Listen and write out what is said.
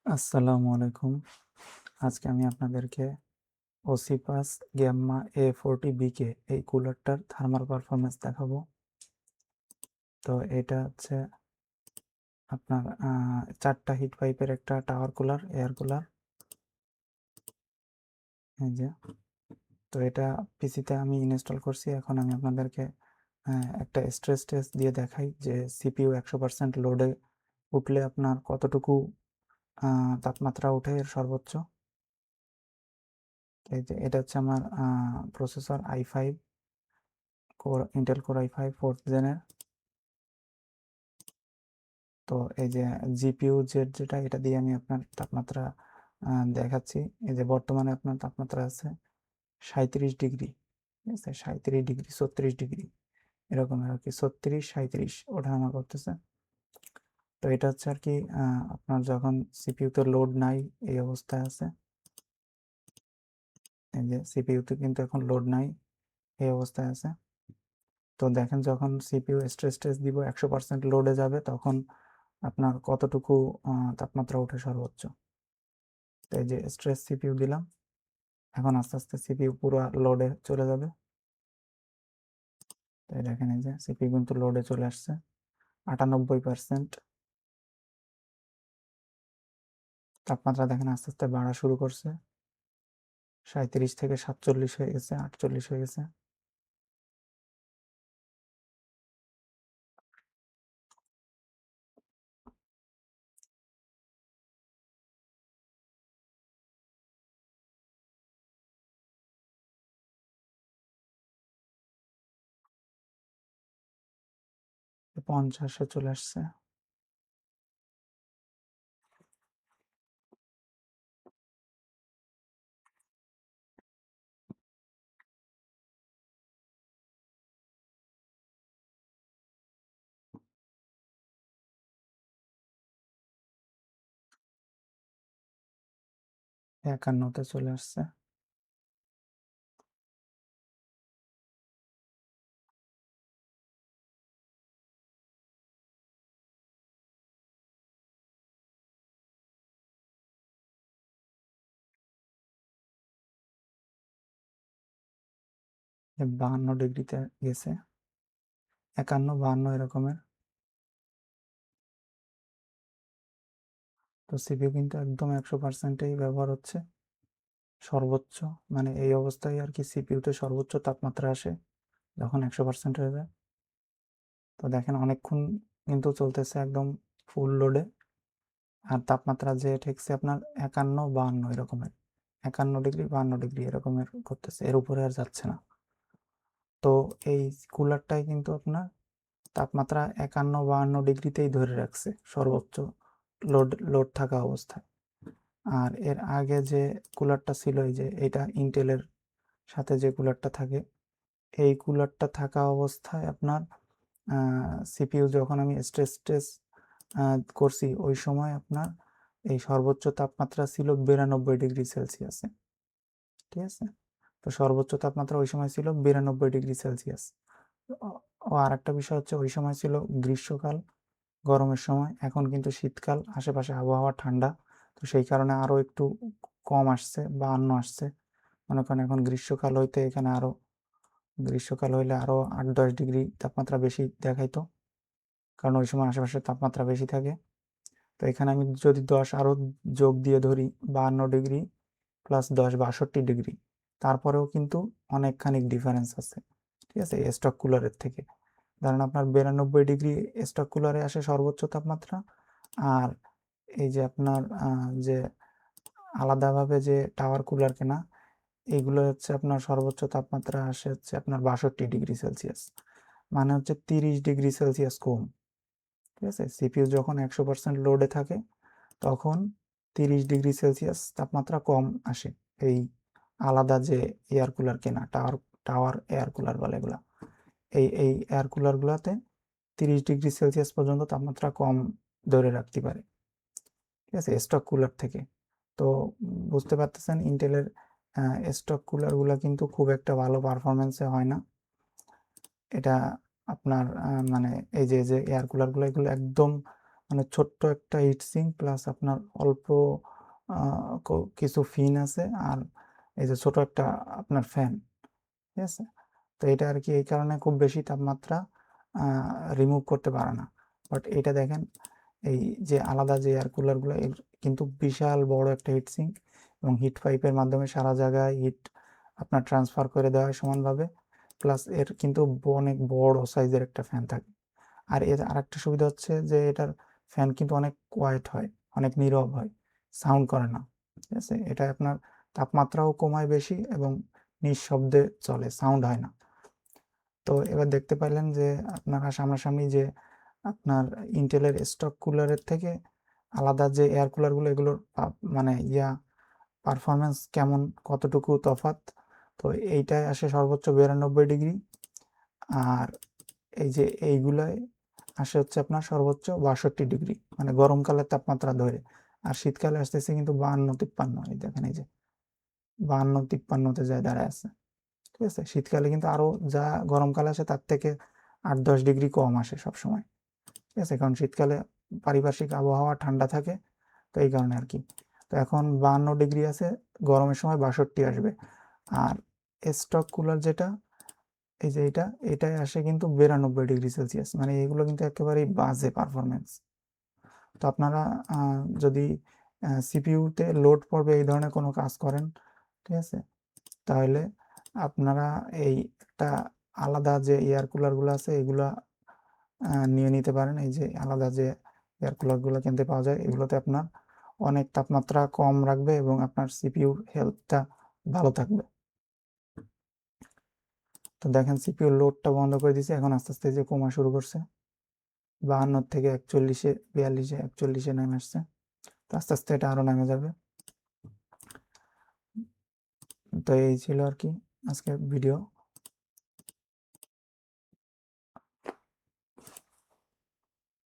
আসসালামু আলাইকুম। আজকে আমি আপনাদেরকে ওসিপাস গ্যাম্মা A40BK এই কুলারটার থার্মাল পারফরমেন্স দেখাবো। তো এটা হচ্ছে আপনার 4টা হিট পাইপের একটা টাওয়ার কুলার, এয়ার কুলার। এই যে, তো এটা পিসিতে আমি ইনস্টল করছি। এখন আমি আপনাদেরকে একটা স্ট্রেস টেস্ট দিয়ে দেখাই যে সিপিইউ 100% লোডে উঠলে আপনার কতটুকু তাপমাত্রা ওঠে এর সর্বোচ্চ। এই যে এটা হচ্ছে আমার processor i5 Intel core i5 4th জেনের। তো এই যে জিপিইউ জেড যেটা, এটা দিয়ে আমি আপনার তাপমাত্রা দেখাচ্ছি। এই যে বর্তমানে আপনার তাপমাত্রা আছে 37 ডিগ্রি, ঠিক আছে, 37 ডিগ্রি 36 ডিগ্রি এরকম আর কি, 36 37 ওঠানামা করতেছে। তো এটা হচ্ছে আর কি আপনার যখন সিপিইউতে লোড নাই এই অবস্থায় আছে। এই যে সিপিইউতে কিন্তু এখন লোড নাই, এই অবস্থায় আছে। তো দেখেন যখন সিপিইউ স্ট্রেস টেস্ট দিব 100% লোডে যাবে তখন আপনার কতটুকু তাপমাত্রা ওঠে সর্বোচ্চ। তো এই যে স্ট্রেস সিপিইউ দিলাম, এখন আস্তে আস্তে সিপিইউ পুরো লোডে চলে যাবে। তো দেখেন এই যে সিপিইউ কিন্তু লোডে চলে আসছে 98%। তাপমাত্রা দেখেন আস্তে আস্তে বাড়া শুরু করছে, 37 থেকে 47 হয়ে গেছে, 48 হয়ে গেছে। তো 50-এ চলে আসছে। একান্নতে চলে আসছে। এ 52 ডিগ্রিতে গেছে, 51 52 এরকমের। তো সিপিইউ কিন্তু একদম 100%ই ব্যবহার হচ্ছে সর্বোচ্চ, মানে এই অবস্থায় আর কি সিপিইউতে সর্বোচ্চ তাপমাত্রা আসে যখন 100% হয়ে যায়। তো দেখেন অনেকক্ষণ কিন্তু চলতেছে একদম ফুল লোডে, আর তাপমাত্রা যে ঠেকছে আপনার 51 52 এরকমের, 51 ডিগ্রি 52 ডিগ্রি এরকমের করতেছে, এর উপরে আর যাচ্ছে না। তো এই কুলারটাই কিন্তু আপনার তাপমাত্রা 51 52 ডিগ্রিতেই ধরে রাখছে সর্বোচ্চ লোড থাকা অবস্থায়। আর এর আগে যে কুলারটা ছিল, এই যে এটা ইন্টেলের সাথে যে কুলারটা থাকে, এই কুলারটা থাকা অবস্থায় আপনার সিপিইউ যখন আমি স্ট্রেস টেস্ট করছি ওই সময় আপনার এই সর্বোচ্চ তাপমাত্রা ছিল 92 ডিগ্রি সেলসিয়াসে, ঠিক আছে। তো সর্বোচ্চ তাপমাত্রা ওই সময় ছিল 92 ডিগ্রি সেলসিয়াস। ও আর একটা বিষয় হচ্ছে ওই সময় ছিল গ্রীষ্মকাল, গরমের সময়, এখন কিন্তু শীতকাল, আশেপাশে আবহাওয়া ঠান্ডা। তো সেই কারণে আরও একটু কম আসছে, 52 আসছে। মনে করেন এখন গ্রীষ্মকাল হইতে এখানে আরও, গ্রীষ্মকাল হইলে আরও 8-10 ডিগ্রি তাপমাত্রা বেশি দেখাইতো, কারণ ওই সময় আশেপাশে তাপমাত্রা বেশি থাকে। তো এখানে আমি যদি 10 আরও যোগ দিয়ে ধরি, 52 ডিগ্রি প্লাস 10 62 ডিগ্রি, তারপরেও কিন্তু অনেকখানি ডিফারেন্স আছে, ঠিক আছে, স্টক কুলারের থেকে। ধরেন আপনার 92 ডিগ্রি স্টক কুলারে আসে সর্বোচ্চ তাপমাত্রা, আর এই যে আপনার যে আলাদাভাবে যে টাওয়ার কুলার কেনা, এইগুলো হচ্ছে আপনার সর্বোচ্চ তাপমাত্রা আসে হচ্ছে আপনার 62 ডিগ্রি সেলসিয়াস, মানে হচ্ছে 30 ডিগ্রি সেলসিয়াস কম, ঠিক আছে। সিপিইউ যখন 100% লোডে থাকে তখন 30 ডিগ্রি সেলসিয়াস তাপমাত্রা কম আসে এই আলাদা যে এয়ার কুলার কেনা, টাওয়ার এয়ার কুলার বলে এগুলা। এই এয়ার কুলারগুলোতে 30 ডিগ্রি সেলসিয়াস পর্যন্ত তাপমাত্রা কম ধরে রাখতে পারে, ঠিক আছে, স্টক কুলার থেকে। তো বুঝতে পারতেছেন ইন্টেলের স্টক কুলারগুলো কিন্তু খুব একটা ভালো পারফরমেন্সে হয় না। এটা আপনার মানে এই যে এয়ার কুলারগুলো, এগুলো একদম মানে ছোট্ট একটা হিট সিঙ্ক প্লাস আপনার অল্প কিছু ফিন আছে, আর এই যে ছোট একটা আপনার ফ্যান, ঠিক আছে। তো এটা আর কি এই কারণে খুব বেশি তাপমাত্রা রিমুভ করতে পারে না। বাট এটা দেখেন এই যে আলাদা যে এয়ার কুলারগুলো, এর কিন্তু বিশাল বড় একটা হিট সিঙ্ক এবং হিট পাইপের মাধ্যমে সারা জায়গায় হিট আপনার ট্রান্সফার করে দেওয়া হয় সমানভাবে। প্লাস এর কিন্তু অনেক বড় সাইজের একটা ফ্যান থাকে। আর এর আরেকটা সুবিধা হচ্ছে যে এটার ফ্যান কিন্তু অনেক কোয়াইট হয়, অনেক নীরব হয়, সাউন্ড করে না, ঠিক আছে। এটা আপনার তাপমাত্রাও কমায় বেশি এবং নিঃশব্দে চলে, সাউন্ড হয় না। তো এবার দেখতে পাইলেন যে আপনারা সামনাসামনি যে আপনার ইন্টেলের স্টক কুলারের থেকে আলাদা যে এয়ার কুলারগুলো, এগুলোর মানে পারফরমেন্স কেমন, কতটুকু তফাৎ। তো এইটায় আসে সর্বোচ্চ 92 ডিগ্রি, আর এই যে এইগুলায় আসে হচ্ছে আপনার সর্বোচ্চ 62 ডিগ্রি, মানে গরমকালের তাপমাত্রা ধরে। আর শীতকালে আসতেছে কিন্তু 52-53, এই দেখেন এই যে 52-53-তে যায় দাঁড়ায় আছে, ঠিক আছে। শীতকালে কিন্তু আরো যা গরমকালে আসে তার থেকে 8-10 ডিগ্রি কম আসে সবসময়, ঠিক আছে, কারণ শীতকালে পারিপার্শ্বিক আবহাওয়া ঠান্ডা থাকে, তো এই কারণে আর কি। তো এখন 52 ডিগ্রি আছে, গরমের সময় 62 আসবে। আর স্টক কুলার যেটা, এই যে এটাই আসে কিন্তু 92 ডিগ্রি সেলসিয়াস, মানে এগুলো কিন্তু একেবারেই বাজে পারফরমেন্স। তো আপনারা যদি সিপিইউতে লোড পড়বে এই ধরনের কোনো কাজ করেন, ঠিক আছে, তাহলে আপনারা এই একটা আলাদা যে এয়ার কুলারগুলো আছে এগুলা নিয়ে নিতে পারেন। এই যে আলাদা যে এয়ার কুলারগুলো কিনতে পাওয়া যায়, এগুলোতে আপনার অনেক তাপমাত্রা কম রাখবে এবং আপনার সিপিইউর হেলথটা ভালো থাকবে। তো দেখেন সিপিইউ লোডটা বন্ধ করে দিয়েছে, এখন আস্তে আস্তে যে কমা শুরু করছে, 52 থেকে 41-এ, 42-এ, 41-এ নেমে আসছে। তো আস্তে আস্তে এটা আরো নেমে যাবে। তো এই ছিল আর কি আজকের ভিডিও।